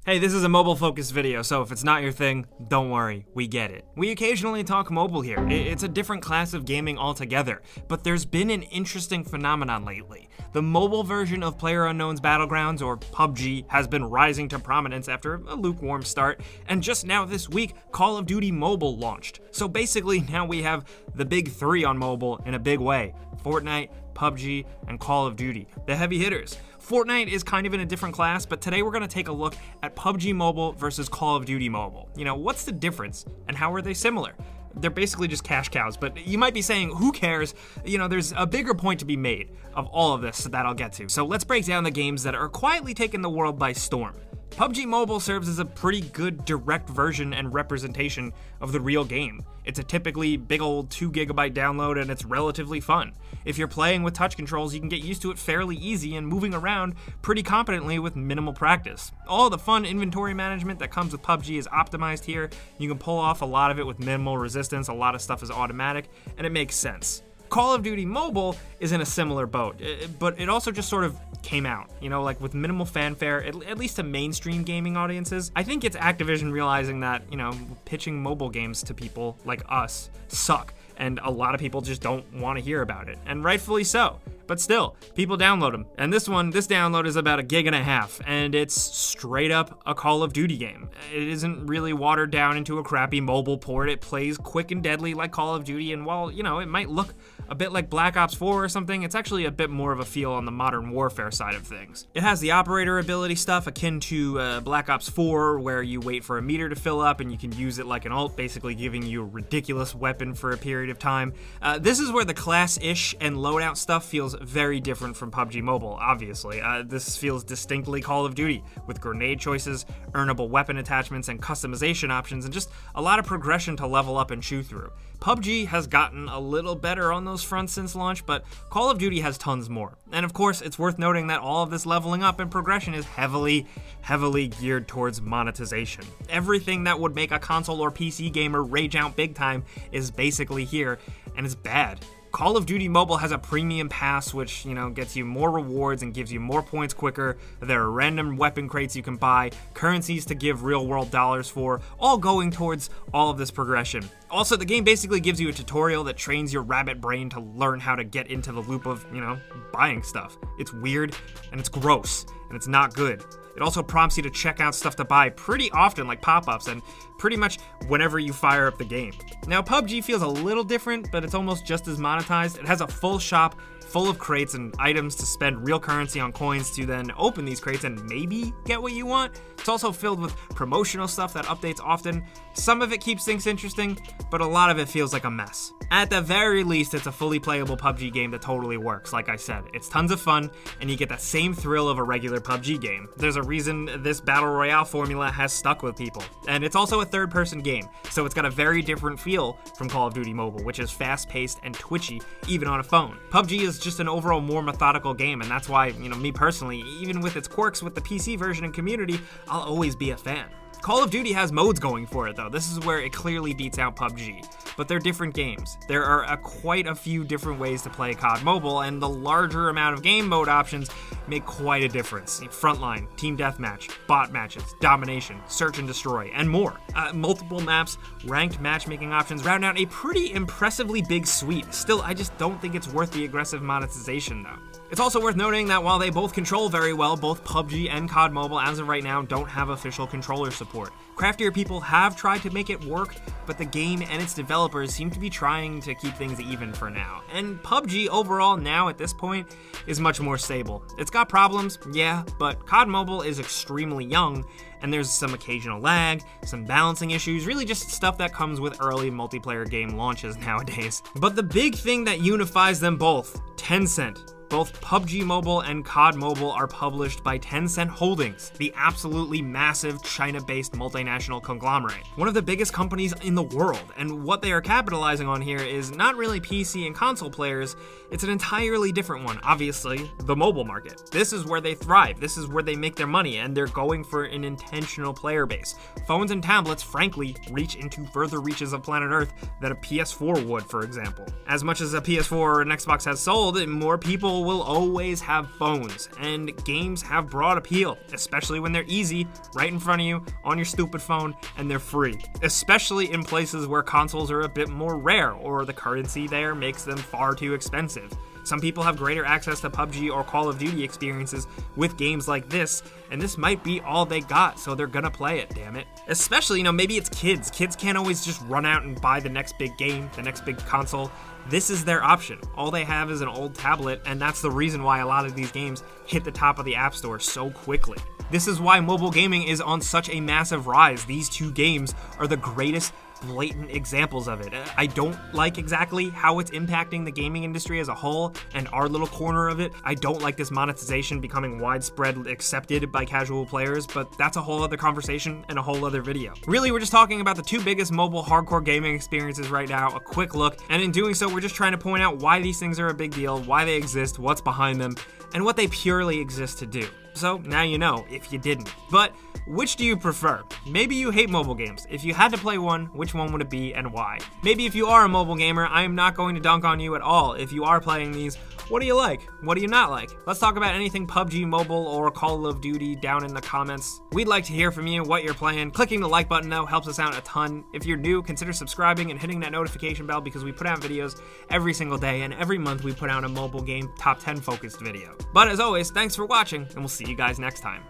Hey, this is a mobile-focused video, so if it's not your thing, don't worry, we get it. We occasionally talk mobile here. It's a different class of gaming altogether, but there's been an interesting phenomenon lately. The mobile version of PlayerUnknown's Battlegrounds, or Pubg, has been rising to prominence after a lukewarm start, and just now this week, Call of Duty Mobile launched. So basically, now we have the big three on mobile in a big way: Fortnite, Pubg, and Call of Duty, the heavy hitters. Fortnite is kind of in a different class, but today we're going to take a look at Pubg Mobile versus Call of Duty Mobile. You know, what's the difference and how are they similar? They're basically just cash cows, but you might be saying, who cares? You know, there's a bigger point to be made of all of this that I'll get to. So let's break down the games that are quietly taking the world by storm. Pubg Mobile serves as a pretty good direct version and representation of the real game. It's a typically big old 2 GB download and it's relatively fun. If you're playing with touch controls, you can get used to it fairly easy and moving around pretty competently with minimal practice. All the fun inventory management that comes with Pubg is optimized here. You can pull off a lot of it with minimal resistance, a lot of stuff is automatic, and it makes sense. Call of Duty Mobile is in a similar boat, but it also just sort of came out, you know, like with minimal fanfare, at least to mainstream gaming audiences. I think it's Activision realizing that, you know, pitching mobile games to people like us suck, and a lot of people just don't want to hear about it, and rightfully so. But still, people download them. And this download is about 1.5 GB, and it's straight up a Call of Duty game. It isn't really watered down into a crappy mobile port. It plays quick and deadly like Call of Duty, and while, you know, it might look a bit like Black Ops 4 or something, it's actually a bit more of a feel on the modern warfare side of things. It has the operator ability stuff akin to Black Ops 4, where you wait for a meter to fill up and you can use it like an ult, basically giving you a ridiculous weapon for a period of time. This is where the class-ish and loadout stuff feels very different from Pubg Mobile, obviously. This feels distinctly Call of Duty, with grenade choices, earnable weapon attachments, and customization options, and just a lot of progression to level up and chew through. Pubg has gotten a little better on those fronts since launch, but Call of Duty has tons more. And of course, it's worth noting that all of this leveling up and progression is heavily geared towards monetization. Everything that would make a console or PC gamer rage out big time is basically here, and it's bad. Call of Duty Mobile has a premium pass, which, you know, gets you more rewards and gives you more points quicker. There are random weapon crates you can buy, currencies to give real-world dollars for, all going towards all of this progression. Also, the game basically gives you a tutorial that trains your rabbit brain to learn how to get into the loop of, you know, buying stuff. It's weird, and it's gross, and it's not good. It also prompts you to check out stuff to buy pretty often, like pop-ups, and pretty much whenever you fire up the game. Now, Pubg feels a little different, but it's almost just as monetized. It has a full shop full of crates and items to spend real currency on coins to then open these crates and maybe get what you want. It's also filled with promotional stuff that updates often. Some of it keeps things interesting, but a lot of it feels like a mess. At the very least, it's a fully playable Pubg game that totally works. Like I said, it's tons of fun, and you get that same thrill of a regular Pubg game. There's a reason this Battle Royale formula has stuck with people. And it's also a third-person game, so it's got a very different feel from Call of Duty Mobile, which is fast-paced and twitchy, even on a phone. Pubg is just an overall more methodical game, and that's why, you know, me personally, even with its quirks with the PC version and community, I'll always be a fan. Call of Duty has modes going for it though. This is where it clearly beats out Pubg, but they're different games. There are quite a few different ways to play COD Mobile, and the larger amount of game mode options make quite a difference. Frontline, team deathmatch, bot matches, domination, search and destroy, and more. Multiple maps, ranked matchmaking options round out a pretty impressively big suite. Still, I just don't think it's worth the aggressive monetization though. It's also worth noting that while they both control very well, both Pubg and COD Mobile as of right now don't have official controller support. Craftier people have tried to make it work, but the game and its developers seem to be trying to keep things even for now. And Pubg overall now at this point is much more stable. It's got problems, yeah, but COD Mobile is extremely young, and there's some occasional lag, some balancing issues, really just stuff that comes with early multiplayer game launches nowadays. But the big thing that unifies them both, Tencent. Both Pubg Mobile and COD Mobile are published by Tencent Holdings, the absolutely massive China-based multinational conglomerate. One of the biggest companies in the world, and what they are capitalizing on here is not really PC and console players, it's an entirely different one, obviously, the mobile market. This is where they thrive, this is where they make their money, and they're going for an intentional player base. Phones and tablets, frankly, reach into further reaches of planet Earth than a PS4 would, for example. As much as a PS4 or an Xbox has sold, more people People will always have phones, and games have broad appeal, especially when they're easy, right in front of you, on your stupid phone, and they're free. Especially in places where consoles are a bit more rare, or the currency there makes them far too expensive. Some people have greater access to Pubg or Call of Duty experiences with games like this, and this might be all they got, so they're gonna play it, damn it. Especially, maybe it's kids. Kids can't always just run out and buy the next big game, the next big console. This is their option. All they have is an old tablet, and that's the reason why a lot of these games hit the top of the App Store so quickly. This is why mobile gaming is on such a massive rise. These two games are the greatest blatant examples of it. I don't like exactly how it's impacting the gaming industry as a whole and our little corner of it. I don't like this monetization becoming widespread accepted by casual players, but that's a whole other conversation and a whole other video. Really, we're just talking about the two biggest mobile hardcore gaming experiences right now, a quick look, and in doing so, we're just trying to point out why these things are a big deal, why they exist, what's behind them, and what they purely exist to do. So now you know, if you didn't. But which do you prefer? Maybe you hate mobile games. If you had to play one, which one would it be and why? Maybe if you are a mobile gamer, I am not going to dunk on you at all. If you are playing these, what do you like? What do you not like? Let's talk about anything Pubg Mobile or Call of Duty down in the comments. We'd like to hear from you, what you're playing. Clicking the like button though helps us out a ton. If you're new, consider subscribing and hitting that notification bell because we put out videos every single day, and every month we put out a mobile game top 10 focused video. But as always, thanks for watching, and we'll see you guys next time.